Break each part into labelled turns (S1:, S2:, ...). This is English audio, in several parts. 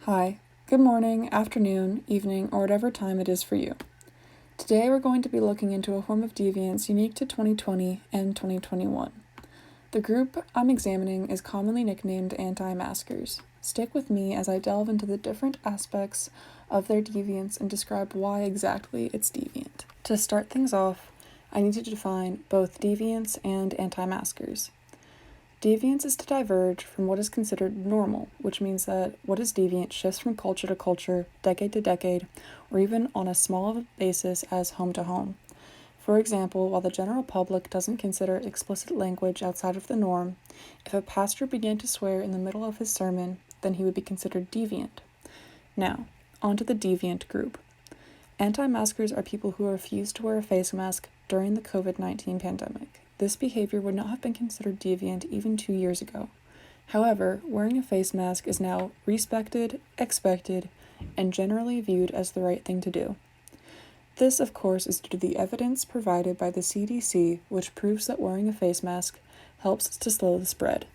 S1: Hi, good morning, afternoon, evening, or whatever time it is for you. Today we're going to be looking into a form of deviance unique to 2020 and 2021. The group I'm examining is commonly nicknamed anti-maskers. Stick with me as I delve into the different aspects of their deviance and describe why exactly it's deviant. To start things off, I need to define both deviance and anti-maskers. Deviance is to diverge from what is considered normal, which means that what is deviant shifts from culture to culture, decade to decade, or even on as small of a basis as home to home. For example, while the general public doesn't consider explicit language outside of the norm, if a pastor began to swear in the middle of his sermon, then he would be considered deviant. Now, onto the deviant group. Anti-maskers are people who refuse to wear a face mask during the COVID-19 pandemic. This behavior would not have been considered deviant even 2 years ago. However, wearing a face mask is now respected, expected, and generally viewed as the right thing to do. This, of course, is due to the evidence provided by the CDC, which proves that wearing a face mask helps to slow the spread.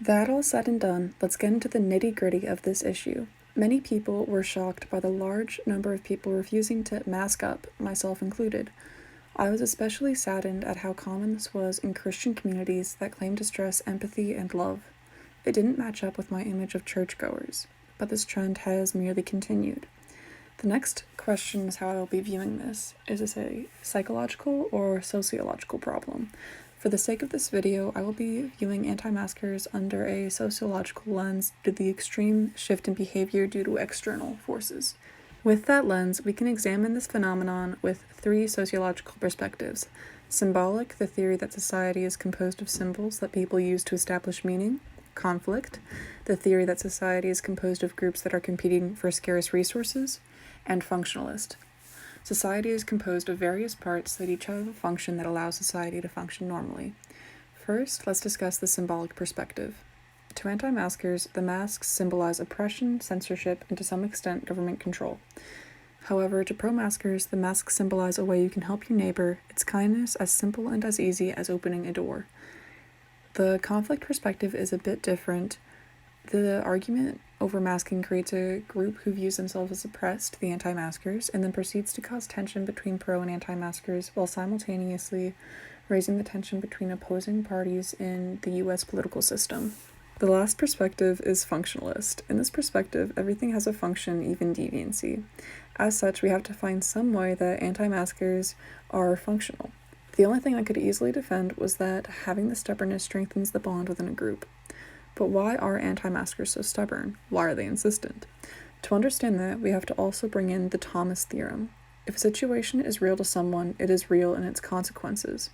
S1: That all said and done, let's get into the nitty-gritty of this issue. Many people were shocked by the large number of people refusing to mask up, myself included. I was especially saddened at how common this was in Christian communities that claim to stress empathy and love. It didn't match up with my image of churchgoers, but this trend has merely continued. The next question is how I will be viewing this. Is this a psychological or sociological problem? For the sake of this video, I will be viewing anti-maskers under a sociological lens due to the extreme shift in behavior due to external forces. With that lens, we can examine this phenomenon with 3 sociological perspectives. Symbolic, the theory that society is composed of symbols that people use to establish meaning. Conflict, the theory that society is composed of groups that are competing for scarce resources. And functionalist. Society is composed of various parts that each have a function that allows society to function normally. First, let's discuss the symbolic perspective. To anti-maskers, the masks symbolize oppression, censorship, and to some extent government control. However, to pro-maskers, the masks symbolize a way you can help your neighbor, its kindness as simple and as easy as opening a door. The conflict perspective is a bit different. The argument over masking creates a group who views themselves as oppressed, the anti-maskers, and then proceeds to cause tension between pro and anti-maskers while simultaneously raising the tension between opposing parties in the US political system. The last perspective is functionalist. In this perspective, everything has a function, even deviancy. As such, we have to find some way that anti-maskers are functional. The only thing I could easily defend was that having the stubbornness strengthens the bond within a group. But why are anti-maskers so stubborn? Why are they insistent? To understand that, we have to also bring in the Thomas theorem. If a situation is real to someone, it is real in its consequences.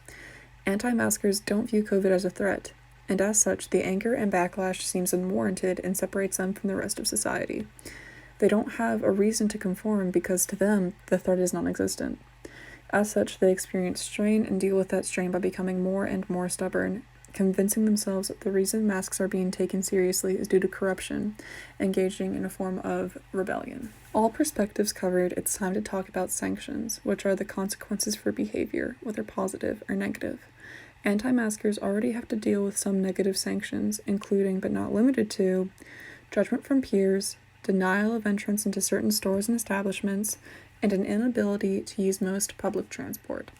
S1: Anti-maskers don't view COVID as a threat, and as such, the anger and backlash seems unwarranted and separates them from the rest of society. They don't have a reason to conform because to them, the threat is non-existent. As such, they experience strain and deal with that strain by becoming more and more stubborn, convincing themselves that the reason masks are being taken seriously is due to corruption, engaging in a form of rebellion. All perspectives covered, it's time to talk about sanctions, which are the consequences for behavior, whether positive or negative. Anti-maskers already have to deal with some negative sanctions, including but not limited to judgment from peers, denial of entrance into certain stores and establishments, and an inability to use most public transport.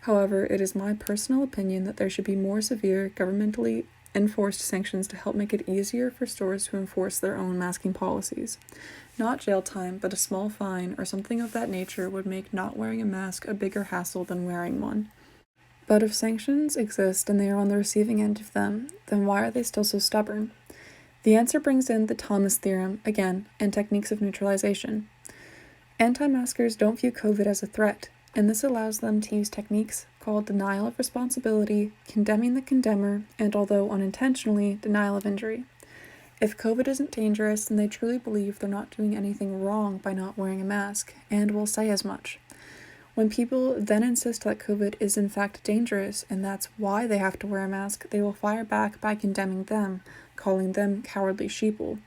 S1: However, it is my personal opinion that there should be more severe, governmentally enforced sanctions to help make it easier for stores to enforce their own masking policies. Not jail time, but a small fine or something of that nature would make not wearing a mask a bigger hassle than wearing one. But if sanctions exist and they are on the receiving end of them, then why are they still so stubborn? The answer brings in the Thomas theorem, again, and techniques of neutralization. Anti-maskers don't view COVID as a threat, and this allows them to use techniques called denial of responsibility, condemning the condemner, and although unintentionally, denial of injury. If COVID isn't dangerous, then they truly believe they're not doing anything wrong by not wearing a mask, and will say as much. When people then insist that COVID is in fact dangerous, and that's why they have to wear a mask, they will fire back by condemning them, calling them cowardly sheeple.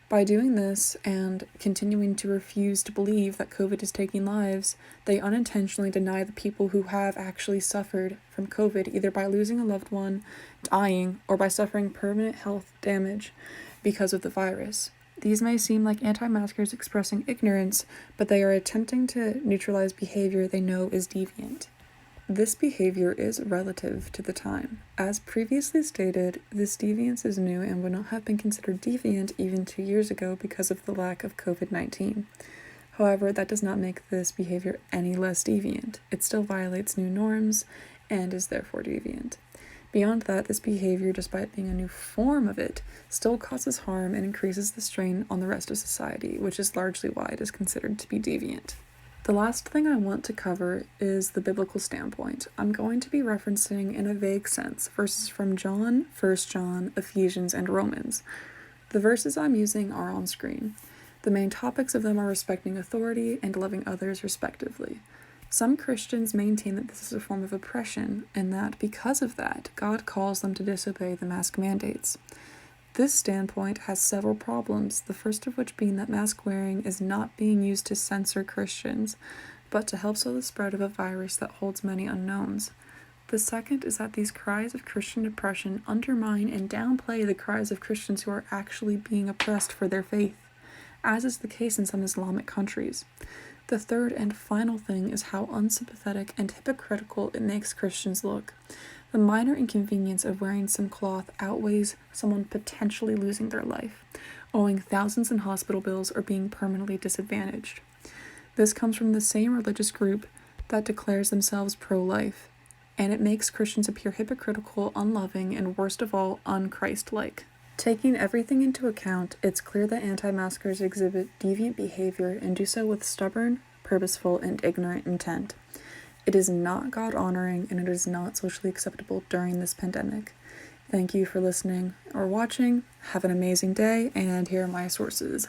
S1: By doing this and continuing to refuse to believe that COVID is taking lives, they unintentionally deny the people who have actually suffered from COVID, either by losing a loved one, dying, or by suffering permanent health damage because of the virus. These may seem like anti-maskers expressing ignorance, but they are attempting to neutralize behavior they know is deviant. This behavior is relative to the time. As previously stated, this deviance is new and would not have been considered deviant even 2 years ago because of the lack of COVID-19. However, that does not make this behavior any less deviant. It still violates new norms and is therefore deviant. Beyond that, this behavior, despite being a new form of it, still causes harm and increases the strain on the rest of society, which is largely why it is considered to be deviant. The last thing I want to cover is the biblical standpoint. I'm going to be referencing, in a vague sense, verses from John, 1 John, Ephesians, and Romans. The verses I'm using are on screen. The main topics of them are respecting authority and loving others respectively. Some Christians maintain that this is a form of oppression, and that, because of that, God calls them to disobey the mask mandates. This standpoint has several problems, the first of which being that mask wearing is not being used to censor Christians, but to help slow the spread of a virus that holds many unknowns. The second is that these cries of Christian oppression undermine and downplay the cries of Christians who are actually being oppressed for their faith, as is the case in some Islamic countries. The third and final thing is how unsympathetic and hypocritical it makes Christians look. The minor inconvenience of wearing some cloth outweighs someone potentially losing their life, owing thousands in hospital bills, or being permanently disadvantaged. This comes from the same religious group that declares themselves pro-life, and it makes Christians appear hypocritical, unloving, and worst of all, un-Christ-like. Taking everything into account, it's clear that anti-maskers exhibit deviant behavior and do so with stubborn, purposeful, and ignorant intent. It is not God-honoring, and it is not socially acceptable during this pandemic. Thank you for listening or watching. Have an amazing day, and here are my sources.